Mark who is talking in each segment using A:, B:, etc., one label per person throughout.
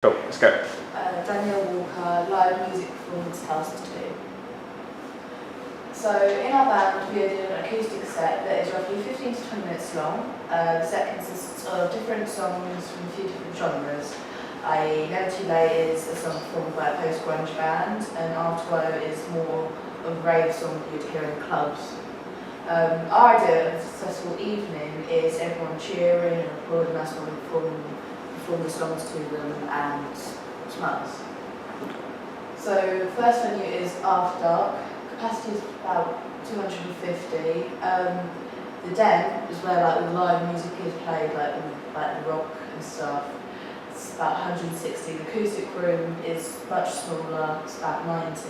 A: Cool, let's go.
B: Danielle Walker, live music performance House 2. So in our band we are doing an acoustic set that is roughly 15 to 20 minutes long. The set consists of different songs from a few different genres. Never Too Late is a song performed by a post-grunge band, and Afterglow is more of a rave song that you'd hear in clubs. Our idea of a successful evening is everyone cheering and applauding us when we perform the songs to them and smiles. So the first venue is After Dark. Capacity is about 250. The Den is where like the live music is played, like the rock and stuff. It's about 160. The acoustic room is much smaller. It's about 90.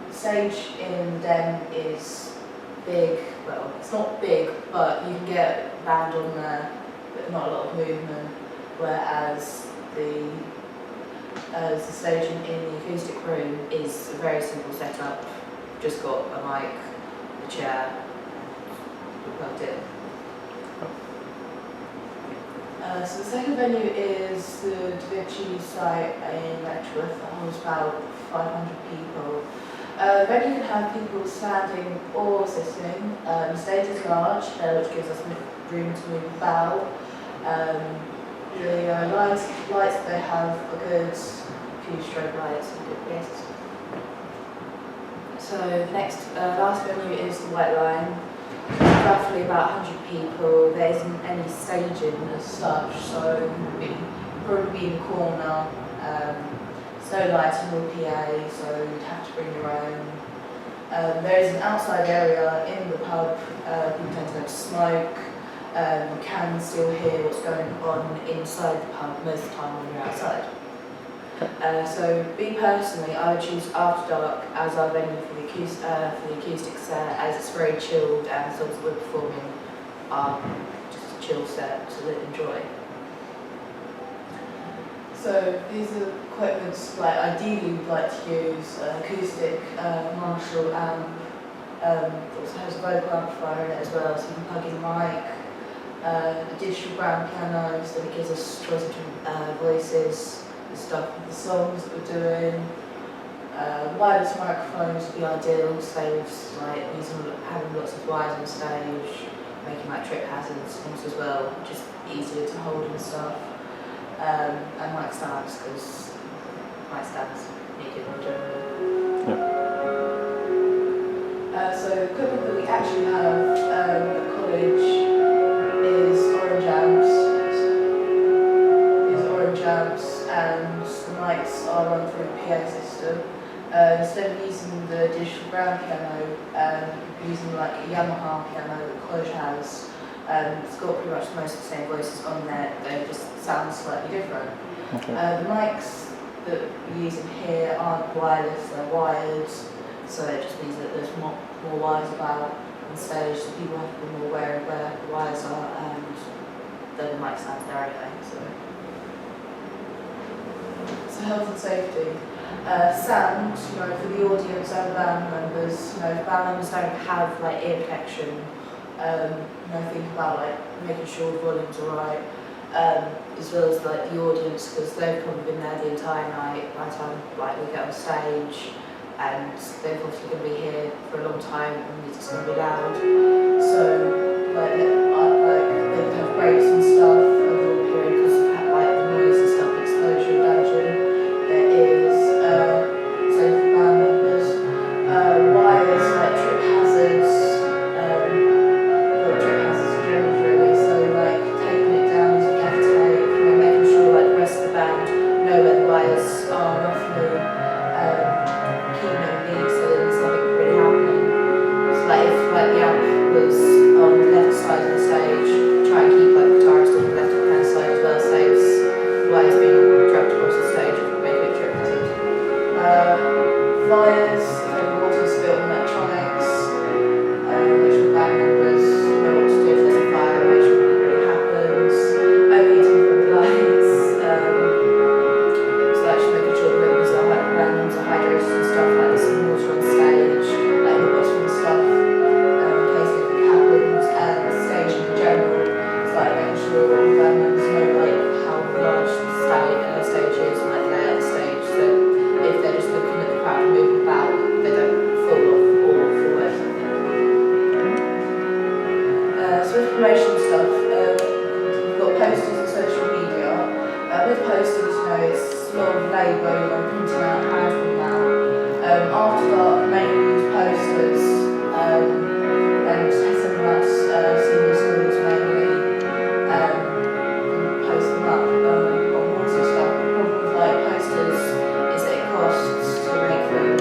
B: The stage in the Den is big. Well, it's not big, but you can get a band on there, but not a lot of movement. Whereas the stage in the acoustic room is a very simple setup. Just got a mic, a chair, and plugged in. So the second venue is the Da Vinci site in Letchworth that holds about 500 people. The venue can have people standing or sitting. The stage is large, which gives us room to move about. The lights they have are good, a few strobe lights and good lights. So the last venue is the White Line. Roughly about 100 people. There isn't any staging as such, so you'd probably be in the corner. No lighting or PA, so you'd have to bring your own. There is an outside area in the pub. People tend to go to smoke. You can still hear what's going on inside the pub most of the time when you're outside. So me personally, I would choose After Dark as our venue for the acoustic set, as it's very chilled and the songs that we're performing are just a chill set to enjoy. So these are equipments like ideally we'd like to use an acoustic Marshall amp, also has a vocal amplifier in it as well, so you can plug in a mic, a digital grand piano so that it gives us choice between voices, the stuff with the songs that we're doing. Wireless microphones would be ideal, saves like having lots of wires on stage, making like trip hazard songs as well, just easier to hold and stuff. And mic stands, because mic stands needed more generally.
A: Yep.
B: So the equipment that we actually have at college is orange amps, and the mics are run through a PA system. Instead of using the digital grand piano, we're using like a Yamaha piano that college has. It's got pretty much most of the same voices on there, they just sound slightly different.
A: Okay.
B: The mics that we're using here aren't wireless, they're wired, so it just means that there's more wires about on stage, so people have to be more aware of where the wires are and then the mic stands there anyway. So health and safety. Sound, for the audience and the band members, if band members don't have like ear protection, think about like making sure the volume's alright, as well as like the audience, because they've probably been there the entire night by the time like we get on stage, and they're obviously going to be here for a long time and the music's going to be loud. So like they could have breaks and stuff over the period because of like the noise and stuff, exposure damaging. There is same for band members. Wires like trip hazards. The amp was on the left side of the stage, try and keep like the guitarist on the left labour, printing out, handing out. After dark, mainly use posters, and some of that's senior schools mainly, and post them up on walls and stuff. The problem with like posters is that it costs to make them,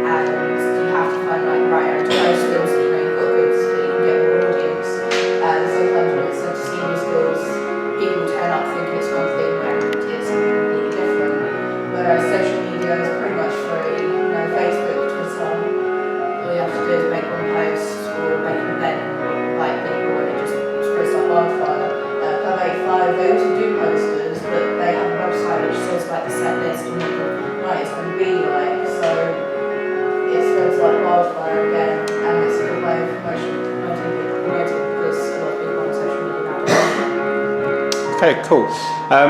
B: and you have to find like the right area to post them, so you've got good so that you can get more audience. And sometimes when it's sent to senior schools, people turn up thinking it's one thing and it's something completely different. Whereas social media is pretty much free, Facebook, Twitter, all you have to do is make one post or make an event or invite people and it just spreads like wildfire. Club 85, they also do posters, but they have a website which says like the set list and what the night is going to be like, so it spreads like wildfire again, and it's a good way of promoting because a lot of people on social media nowadays.
A: Okay, cool.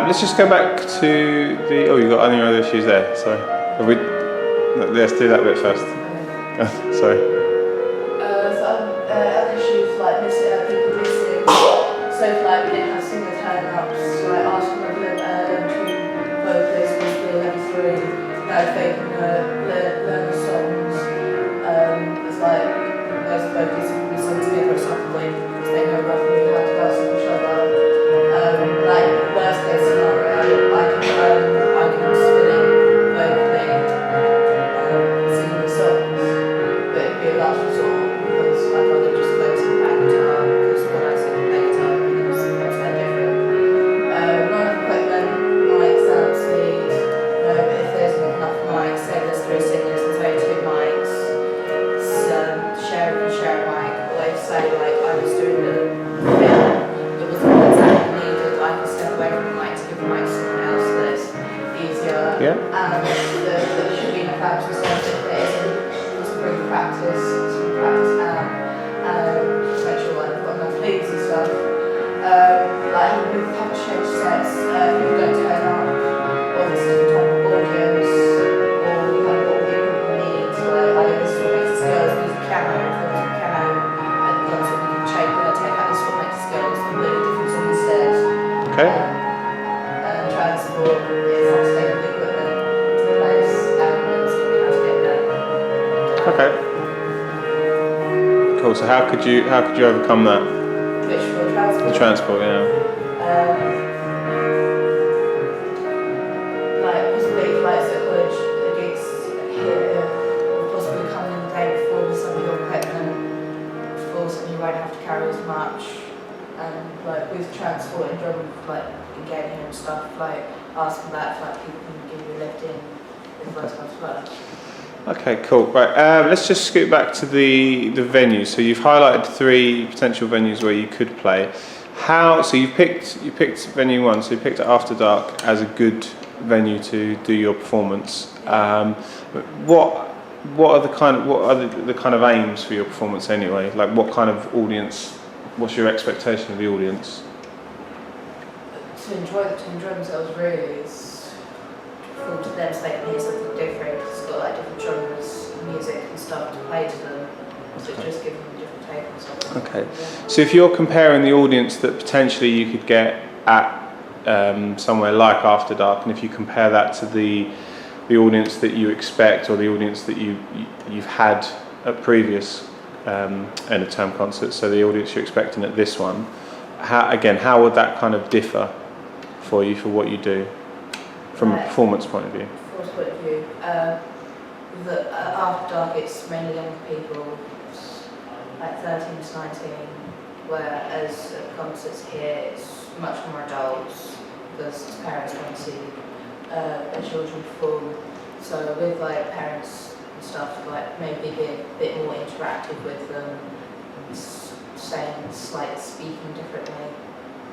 A: Let's just go back to the. Oh, you got any other issues there? Sorry. Let's do that bit first. Sorry.
B: Other issues like people missing. So like we didn't have single turn-ups, so I asked them if LMP vocalists was still level 3, if they can learn the songs. It's like most vocalists can be sung together at some point because they know roughly how to pass each other. Like worst case scenario, I can spin it vocally, singing the songs, but it'd be a last resort because I'd rather just focus on that guitar because when I sing the guitar, it's very different. Not enough equipment, mics, sound speed. But if there's not enough mics, say there's 3 singers, there's only 2 mics. Share a mic. Or they say like I was doing the film, it wasn't exactly needed. I can step away from the mic to give the mic to someone else that's easier.
A: Yeah.
B: And there should be enough practice. So if there isn't, just bring practice out. Make sure like I've got enough leads and stuff. Like with public change sets, people don't turn up, or there's different type of audience, or you haven't got all the equipment you need. So like this is what makes the skills, use a piano, if there was a piano at the concert, you can take out this what makes the skills and put a different song instead.
A: Okay.
B: And transport is how to take the equipment to the place and then something how to get there.
A: Okay. Cool. So how could you overcome that?
B: Which for transport?
A: The transport, yeah.
B: Like possibly flights at college, the gigs here, or possibly coming in the day before with some of your equipment, before something you won't have to carry as much. And like with transport and driving, like getting here and stuff, like ask for that, like people can give you a lift in if that's as well.
A: Okay, cool. Right, let's just scoot back to the venue. So you've highlighted 3 potential venues where you could play. So you picked venue 1. So you picked After Dark as a good venue to do your performance. What are the kind of aims for your performance anyway? Like what kind of audience? What's your expectation of the audience?
B: To enjoy themselves really is cool to them, so they can hear something different. It's got like different genres, music and stuff to play to them. So it's just giving them a different take on something.
A: Okay. So if you're comparing the audience that potentially you could get at somewhere like After Dark, and if you compare that to the audience that you expect or the audience that you've had at previous end of term concerts, so the audience you're expecting at this one, how would that kind of differ for you for what you do from a performance point of view?
B: Performance point of view, After Dark it's mainly young people, like 13 to 19, whereas at concerts here it's much more adults because parents want to see their children perform. So with like parents and stuff, like maybe be a bit more interactive with them, saying slightly speaking differently.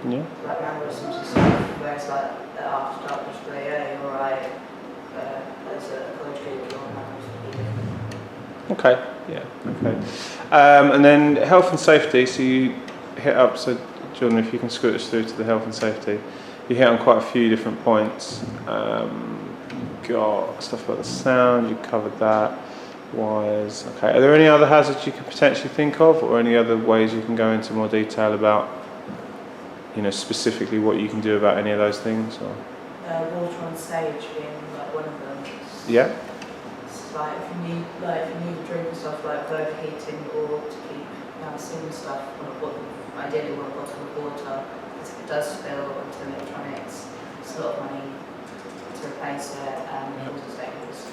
A: Yeah.
B: Like mannerisms and stuff, whereas like After Dark was really, yeah, you're right, as a college gig, your mannerisms would be different.
A: Okay, yeah, okay. And then health and safety, so you hit up, so Jordan, if you can scoot us through to the health and safety, you hit on quite a few different points. Got stuff about the sound, you covered that, wires, okay. Are there any other hazards you could potentially think of, or any other ways you can go into more detail about, specifically what you can do about any of those things? Or?
B: water on stage being like one of them.
A: Yeah.
B: It's like if you need a drink and stuff like overheating or to keep balancing stuff on a bottle, ideally on a bottle of water, because if it does spill onto the electronics, it's a lot of money to replace it, and also stables.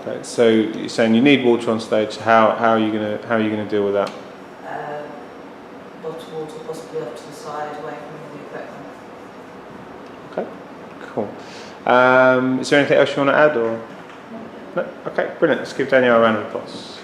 A: Okay, so you're saying you need water on stage. How are you gonna deal with that?
B: Bottled water possibly off to the side, away from the equipment.
A: Okay, cool. Is there anything else you want to add, or? No? Okay, brilliant. Let's give Danielle a round of applause.